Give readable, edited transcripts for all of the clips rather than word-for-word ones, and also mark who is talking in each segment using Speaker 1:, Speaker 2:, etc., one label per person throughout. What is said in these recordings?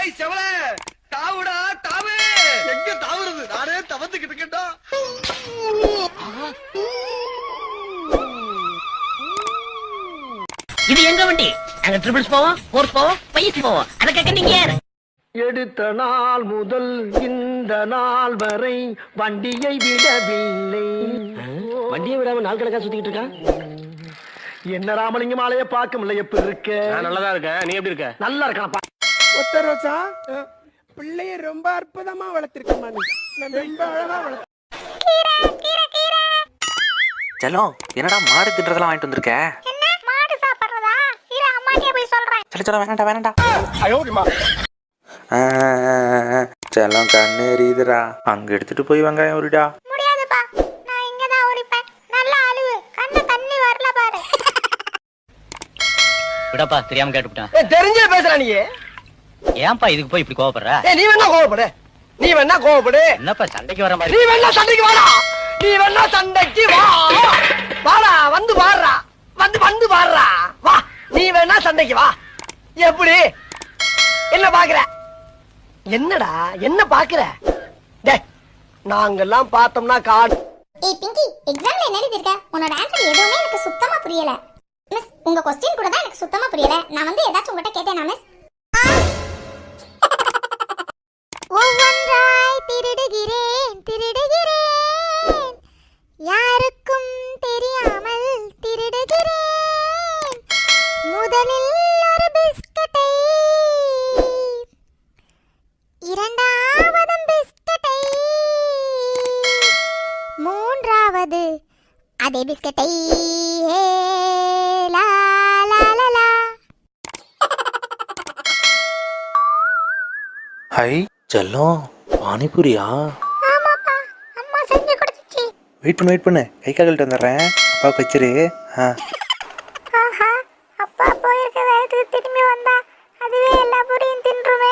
Speaker 1: டேய் செவல தாவுடா தாவு. எங்க தாவுறது? நானே தவந்துகிட்டு இருக்கேன்டா.
Speaker 2: இது எங்க வண்டி? அங்க ட்ரிபிள்ஸ் போவோம், ஃபோர்ஸ் போவோம், பைஸ் போவோம். அத கேட்க நீங்க யாரு?
Speaker 3: எடுத்த நாள் முதல் இந்த நாள் வரை வண்டியை விடவில்லை.
Speaker 4: வண்டியை விடாம நாள் கணக்கா சுத்திக்கிட்டு இருக்கான்.
Speaker 3: என்ன ராமலிங்கம் ஆலைய பார்க்க முடியல. எப்படி இருக்க?
Speaker 4: நான் நல்லதா இருக்கேன். நீ எப்படி இருக்க?
Speaker 3: நல்லா இருக்கானப்பா.
Speaker 5: ஒத்த ரோசா பிள்ளைய ரொம்ப அற்புதமா வளர்த்திருக்கமா நீ. ரொம்ப அழகா வளர்த்த.
Speaker 6: செல்லம், என்னடா மாடு தின்றதெல்லாம் வாங்கிட்டு வந்திருக்க?
Speaker 7: மாடு சாப்பிடுறதா? இரு அம்மாட்டே போய் சொல்றேன்.
Speaker 6: சொல்ல வேண்டாம் வேண்டாம். செல்லம் கண்ணு எரியுதுடா. அங்க எடுத்துட்டு போய் வெங்காயம் உரிடா.
Speaker 7: முடியாதுப்பா, நான் இங்க தான் உரிப்பேன். நல்லா அழுவு, கண்ணு தண்ணி வரல பாரு.
Speaker 2: விடப்பா, தெரியாம கேட்டுட்டேன்.
Speaker 1: தெரிஞ்சே பேசுற நீ.
Speaker 2: ஏன்பா இதுக்கு போய் இப்படி கோவப்படுற?
Speaker 1: நீ வேணா கோவப்படு. நீ வேணா கோவப்படு.
Speaker 2: என்னப்பா சண்டைக்கு வர மாதிரி?
Speaker 1: நீ வேணா சண்டைக்கு வாடா. நீ வேணா சண்டைக்கு வா. வாடா, வந்து பாடுறா. வந்து பாடுறா. வா, நீ வேணா சண்டைக்கு வா. எப்படி? என்ன பாக்குற? என்னடா என்ன பாக்குற? டேய், நாங்கெல்லாம் பார்த்தோம்னா காடு.
Speaker 7: ஏய் பிங்கி, எக்ஸாம்ல என்ன எழுதிருக்க? உன்னோட ஆன்சர் எதுவுமே எனக்கு சுத்தமா புரியல. மிஸ், உங்க क्वेश्चन கூட தான் எனக்கு சுத்தமா புரியல. நான் வந்து ஏதாச்சும் உங்ககிட்ட கேட்டேனா மிஸ்? ஒவ்வொன்றாய் திருடுகிறேன் திருடுகிறேன், யாருக்கும் தெரியாமல் திருடுகிறேன். முதலில் ஒரு பிஸ்கட்டை, இரண்டாவது பிஸ்கட்டை, மூன்றாவது அதே பிஸ்கட்டை. லா லா லா லா.
Speaker 6: ஹை செல்லம், பானிபூரியா?
Speaker 7: ஆமாப்பா, அம்மா செஞ்சு கொடுத்துச்சு.
Speaker 6: வெயிட் பண்ணு. கை கால்கிட்ட வந்துடுறேன். அப்பாவுக்கு வச்சிரு.
Speaker 7: ஆஹா, அப்பா போயிருக்க வேகத்துக்கு திரும்பி வந்தா அதுவே எல்லா பூரியும் தின்றுமே.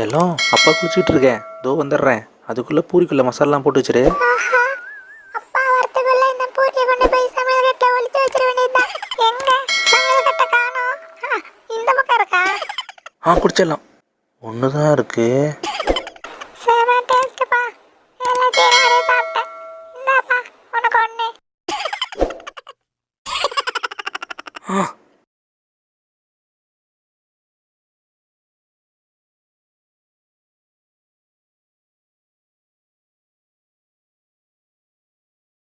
Speaker 6: செல்லம், அப்பா குளிச்சுட்டு இருக்கேன். தோ வந்துடுறேன். அதுக்குள்ள பூரிக்குள்ள மசாலாம் போட்டு வச்சிரு.
Speaker 7: ஆஹா, அப்பா வரத்துக்குள்ள இந்த பூரியை கொண்டு போய் சமையல் கட்டை ஒளிச்சு வச்சிட வேண்டியதுதான். எங்க சமையல் கட்டை காணோம்? இந்த பக்கம் இருக்கா?
Speaker 6: குடிச்சிடலாம். ஒண்ணுதான் இருக்கு.
Speaker 7: செம டேஸ்ட்ப்பா. எல்லாத்தையும் நானே சாப்பிட்டேன். இந்தாப்பா உனக்கு ஒண்ணு.